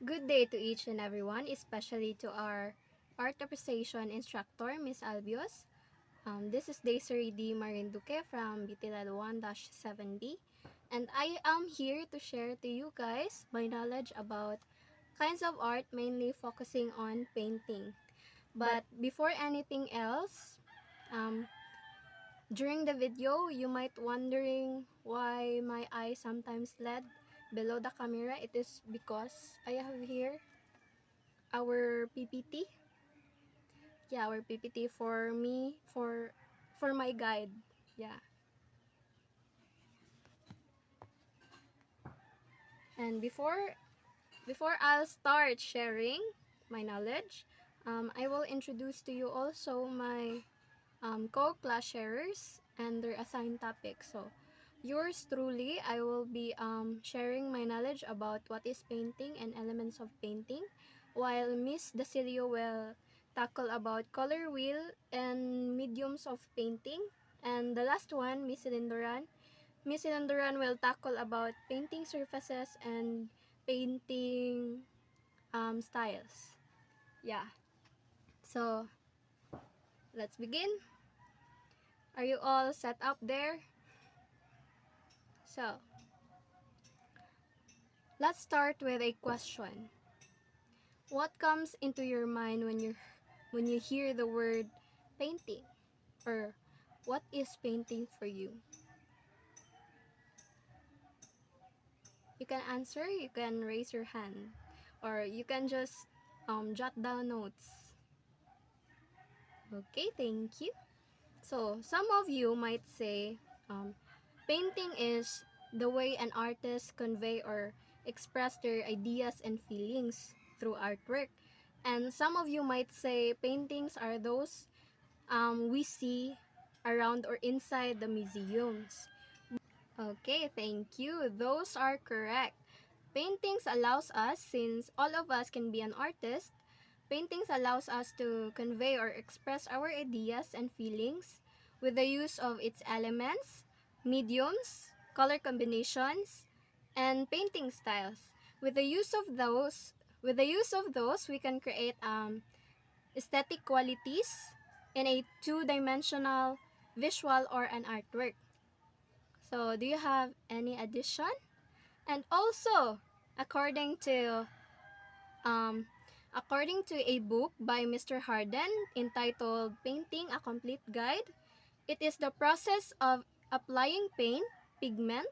Good day to each and everyone, especially to our art appreciation instructor, Miss Albios. This is Desiree D. Marinduque from BTLED 1-7B, and I am here to share to you guys my knowledge about kinds of art, mainly focusing on painting. But before anything else, um, during the video, you might wondering why my eye sometimes led below the camera. It is because I have here our PPT. Yeah, our PPT for me for my guide. Yeah. And before I'll start sharing my knowledge, I will introduce to you also my co-class sharers and their assigned topics. So, yours truly, I will be sharing my knowledge about what is painting and elements of painting, while Miss Dasilio will tackle about color wheel and mediums of painting. And the last one, Miss Silindoran. Miss Silindoran will tackle about painting surfaces and painting styles. Yeah. So, let's begin. Are you all set up there? So, let's start with a question. What comes into your mind when you hear the word painting? Or what is painting for you? You can answer, you can raise your hand, or you can just jot down notes. Okay, thank you. So, some of you might say, painting is the way an artist convey or express their ideas and feelings through artwork. And some of you might say paintings are those we see around or inside the museums. Okay, thank you. Those are correct. Paintings allows us, since all of us can be an artist, paintings allows us to convey or express our ideas and feelings with the use of its elements, mediums, color combinations, and painting styles. With the use of those, we can create aesthetic qualities in a two-dimensional visual or an artwork. So, do you have any addition? And also, according to um, according to a book by Mr. Harden entitled Painting: A Complete Guide, it is the process of applying paint, pigment,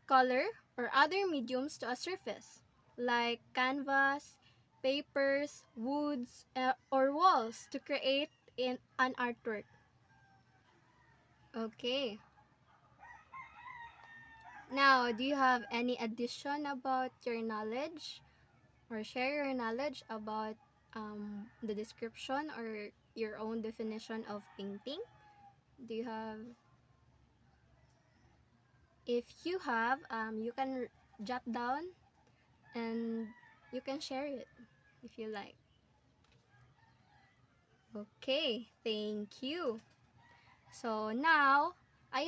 color, or other mediums to a surface, like canvas, papers, woods, or walls to create an artwork. Okay. Now, do you have any addition about your knowledge or share your knowledge about the description or your own definition of painting? Do you have? If you have, you can jot down and you can share it if you like. Okay, thank you. So now I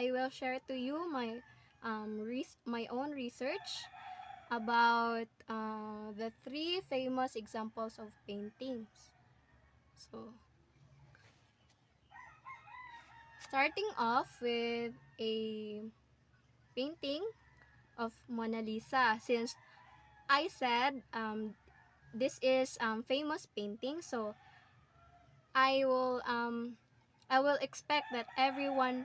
will share to you my own research about the three famous examples of paintings. So, starting off with a painting of Mona Lisa, since I said this is famous painting, so I will um, I will expect that everyone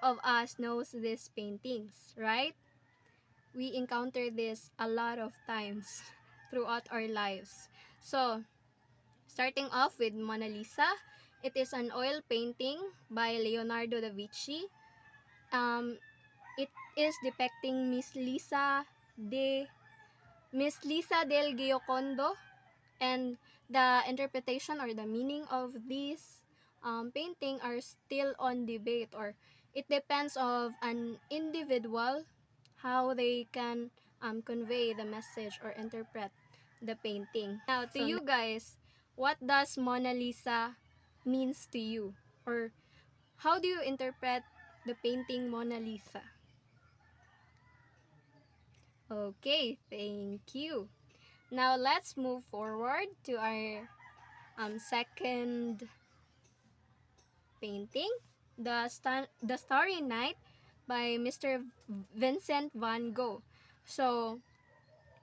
of us knows these paintings, right? We encounter this a lot of times throughout our lives. So, starting off with Mona Lisa, it is an oil painting by Leonardo da Vinci. Um, it is depicting de Miss Lisa del Giocondo, and the interpretation or the meaning of this painting are still on debate, or it depends of an individual how they can convey the message or interpret the painting. Now, to you guys, what does Mona Lisa means to you? Or how do you interpret the painting Mona Lisa? Okay, thank you. Now let's move forward to our second painting, the Starry Night by Mr. Vincent van Gogh. So,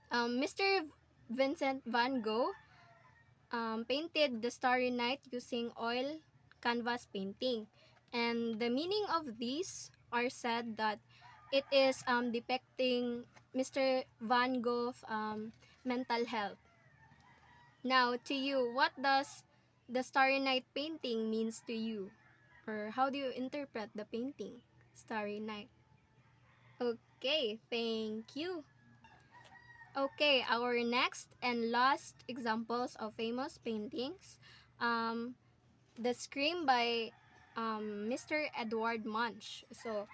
Mr. Vincent van Gogh painted the Starry Night using oil canvas painting. And the meaning of these are said that it is depicting Mr. Van Gogh's mental health. Now, to you, what does the Starry Night painting means to you? Or how do you interpret the painting, Starry Night? Okay, thank you. Okay, our next and last examples of famous paintings. The Scream by Mr. Edward Munch. So,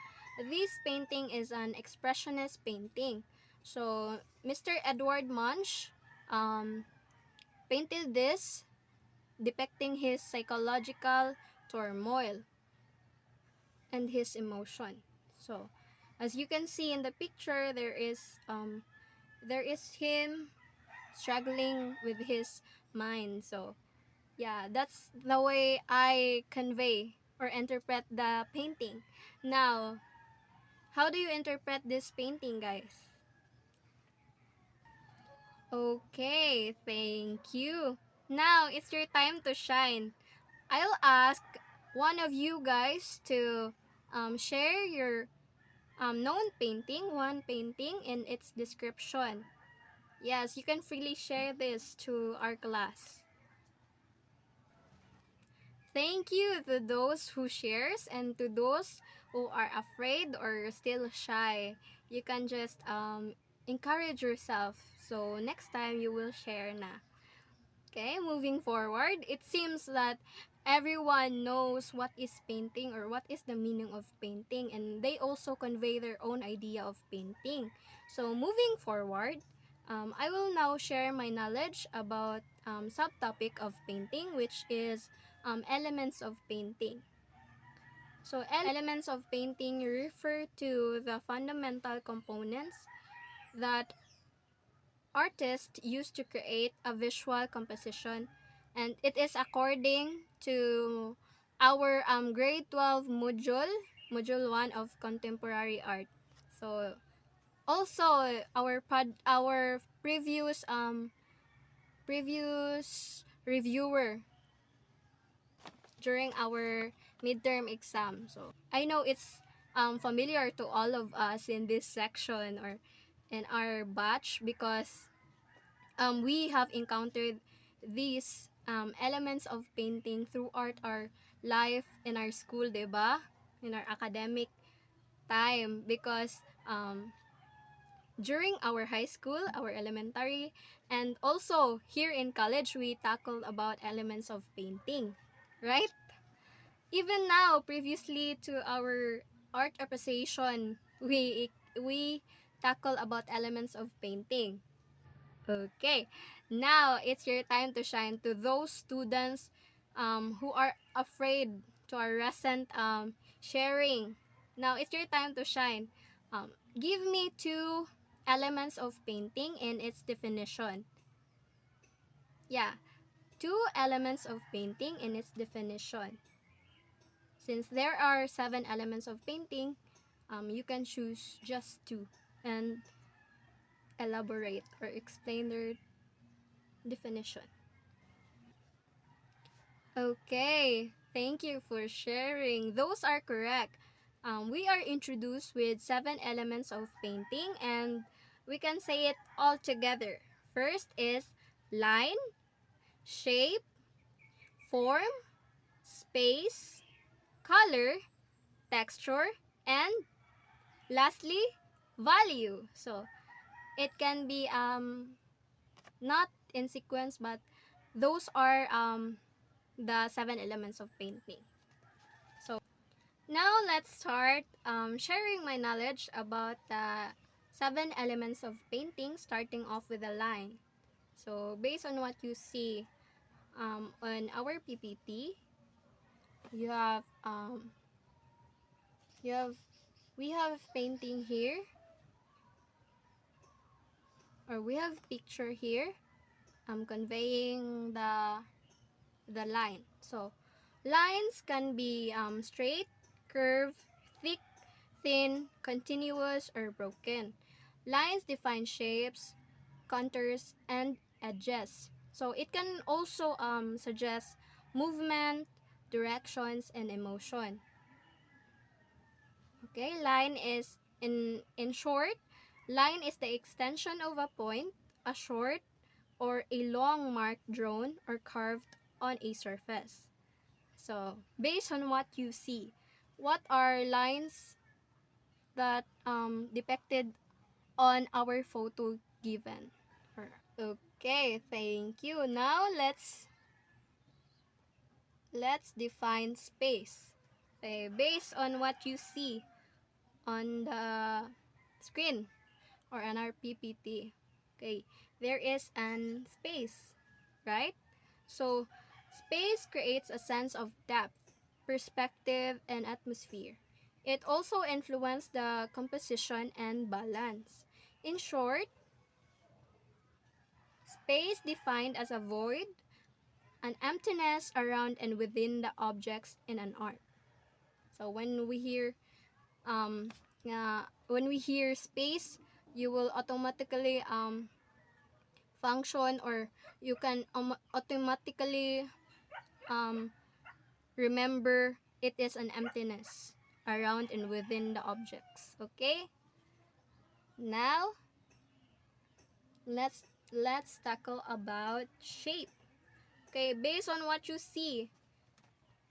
this painting is an expressionist painting. So, Mr. Edward Munch um, painted this depicting his psychological turmoil and his emotion. So, as you can see in the picture, there is him struggling with his mind. So, yeah, that's the way I convey or interpret the painting. Now, how do you interpret this painting, guys? Okay, thank you. Now, it's your time to shine. I'll ask one of you guys to share your known painting, one painting, and its description. Yes, you can freely share this to our class. Thank you to those who shares and to those who are afraid or still shy. You can just encourage yourself. So next time you will share na. Okay, moving forward, it seems that everyone knows what is painting or what is the meaning of painting, and they also convey their own idea of painting. So moving forward, I will now share my knowledge about subtopic of painting, which is elements of painting. So elements of painting refer to the fundamental components that artists use to create a visual composition, and it is according to our grade 12 module 1 of contemporary art. So also our previous reviewer during our midterm exam. So I know it's familiar to all of us in this section or in our batch, because we have encountered these elements of painting throughout our life in our school, diba? In our academic time, because during our high school, our elementary, and also here in college, we tackled about elements of painting, right? Even now, previously to our art appreciation, we tackle about elements of painting. Okay, now it's your time to shine to those students who are afraid to our recent sharing. Now it's your time to shine. Give me two elements of painting and its definition. Yeah, two elements of painting and its definition. Since there are 7 elements of painting, you can choose just two and elaborate or explain their definition. Okay, thank you for sharing. Those are correct. We are introduced with 7 elements of painting, and we can say it all together. First is line, shape, form, space, color, texture, and lastly, value. So it can be not in sequence, but those are the 7 elements of painting. So now let's start sharing my knowledge about the 7 elements of painting, starting off with a line. So based on what you see on our PPT, you have you have we have painting here, or we have picture here. conveying the line. So lines can be straight, curved, thick, thin, continuous, or broken. Lines define shapes, contours, and edges. So it can also suggest movement, directions, and emotion. Okay, line is in short, line is the extension of a point, a short or a long mark drawn or carved on a surface. So, based on what you see, what are lines that depicted on our photo given? Okay, thank you. Now let's define space. Okay, based on what you see on the screen or on our PPT. Okay, there is an space, right? So, space creates a sense of depth, perspective, and atmosphere. It also influences the composition and balance. In short, space defined as a void, an emptiness around and within the objects in an art. So when we hear space, you will automatically function, or you can automatically um, remember it is an emptiness around and within the objects. Okay, now let's tackle about shape. Okay, based on what you see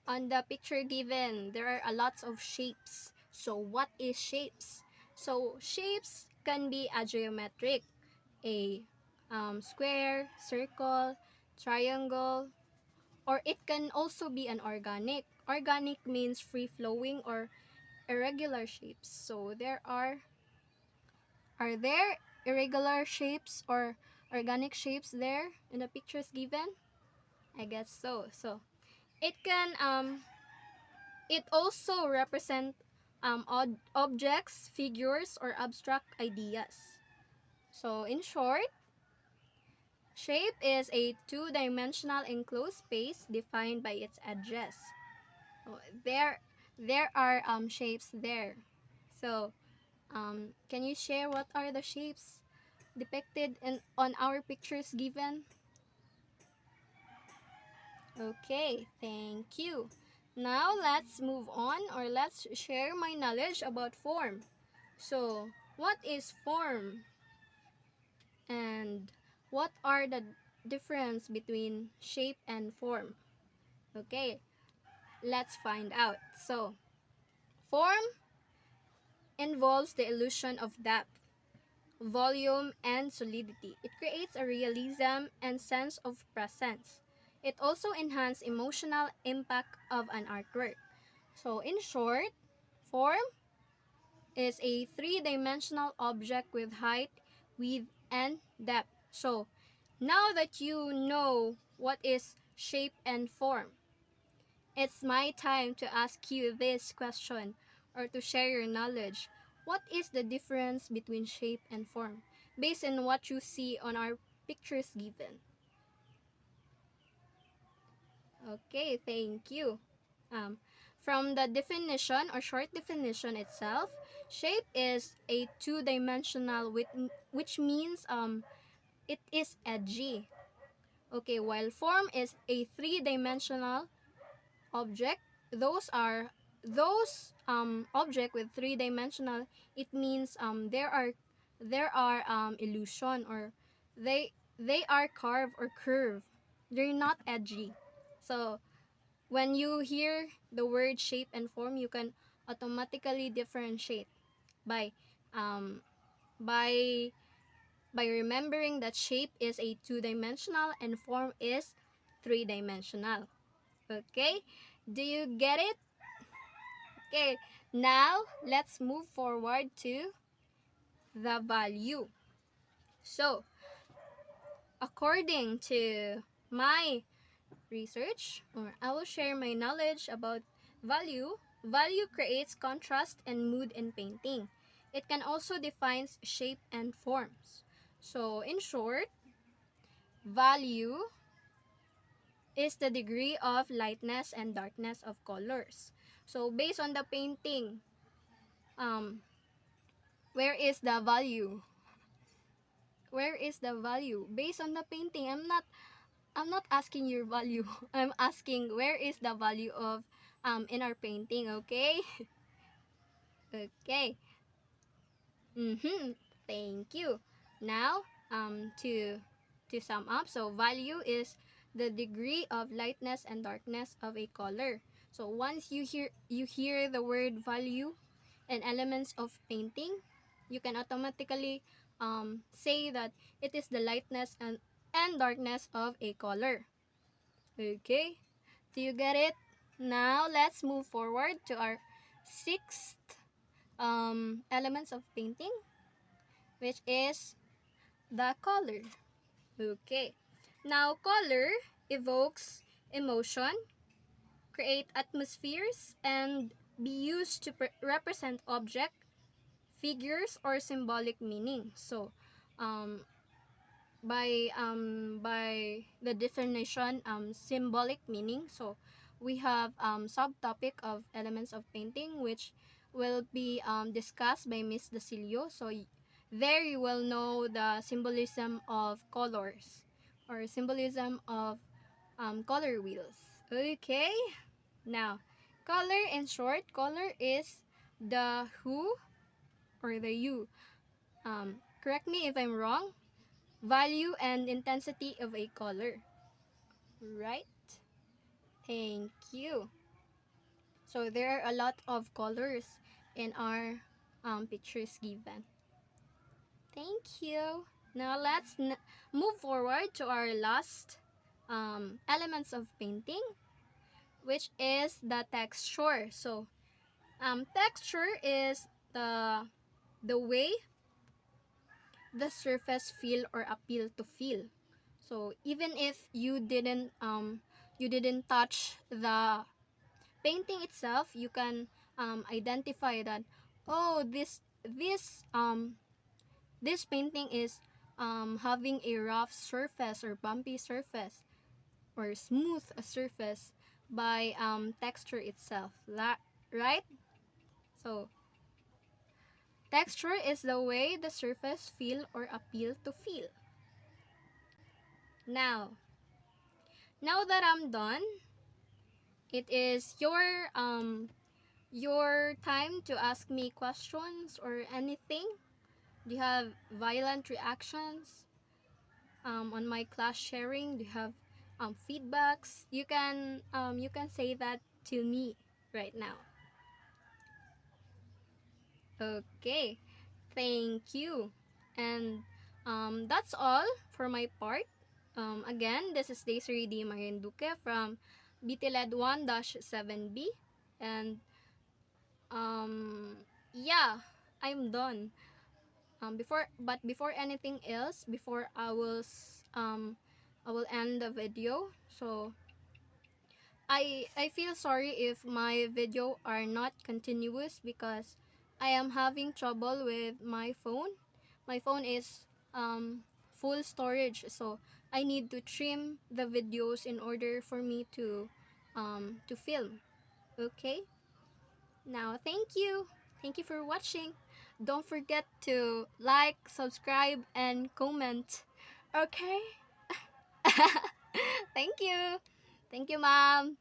on the picture given, there are a lots of shapes. So what is shapes? So shapes can be a geometric, a square, circle, triangle, or it can also be an organic. Organic means free-flowing or irregular shapes. So are there irregular shapes or organic shapes there in the pictures given? I guess so. So it can it also represent objects, figures, or abstract ideas. So in short, shape is a two-dimensional enclosed space defined by its edges. Oh, there are shapes there. So can you share what are the shapes depicted on our pictures given? Okay, thank you. Now let's move on, or let's share my knowledge about form. So, what is form? And what are the difference between shape and form? Okay, let's find out. So, form involves the illusion of depth, volume, and solidity. It creates a realism and sense of presence. It also enhances emotional impact of an artwork. So in short, form is a three-dimensional object with height, width, and depth. So now that you know what is shape and form, it's my time to ask you this question, or to share your knowledge. What is the difference between shape and form based on what you see on our pictures given? Okay, thank you. Um, from the definition or short definition itself, shape is a two-dimensional, which means it is edgy. Okay, while form is a three-dimensional object. Those object with three-dimensional, it means there are illusion, or they are carved or curved. They're not edgy. So when you hear the word shape and form, you can automatically differentiate by um, by by remembering that shape is a two-dimensional and form is three-dimensional. Okay? Do you get it? Okay, now let's move forward to the value. So, according to my research, or I will share my knowledge about value. Value creates contrast and mood in painting. It can also define shape and forms. So, in short, value is the degree of lightness and darkness of colors. So based on the painting, where is the value? Where is the value? Based on the painting, I'm not asking your value. I'm asking where is the value of in our painting, okay? Okay. Thank you. Now, to sum up, so value is the degree of lightness and darkness of a color. So once you hear the word value and elements of painting, you can automatically say that it is the lightness and darkness of a color. Okay? Do you get it? Now let's move forward to our sixth elements of painting, which is the color. Okay. Now, color evokes emotion, create atmospheres, and be used to represent object, figures, or symbolic meaning. So, um, by the definition, symbolic meaning. So, we have subtopic of elements of painting, which will be discussed by Miss Dacilio. So, there you will know the symbolism of colors or symbolism of color wheels. Okay, now color in short, color is the who or the you. Correct me if I'm wrong. Value and intensity of a color. Right? Thank you. So there are a lot of colors in our pictures given. Thank you. Now let's move forward to our last elements of painting, which is the texture. So texture is the way the surface feel or appeal to feel. So even if you didn't touch the painting itself, you can identify that, oh, this painting is having a rough surface or bumpy surface or smooth surface by texture itself, right? So texture is the way the surface feel or appeal to feel. Now that I'm done, it is your time to ask me questions or anything. Do you have violent reactions on my class sharing? Do you have feedbacks? You can say that to me right now. Okay, thank you. And that's all for my part. Again, this is Desiree D. Marinduque from BTLED 1-7B. And yeah, I'm done. Before anything else, before I will end the video. So I feel sorry if my video are not continuous because I am having trouble with my phone. My phone is full storage, so I need to trim the videos in order for me to film. Okay? Now, thank you. Thank you for watching. Don't forget to like, subscribe, and comment. Okay? Thank you. Thank you, ma'am.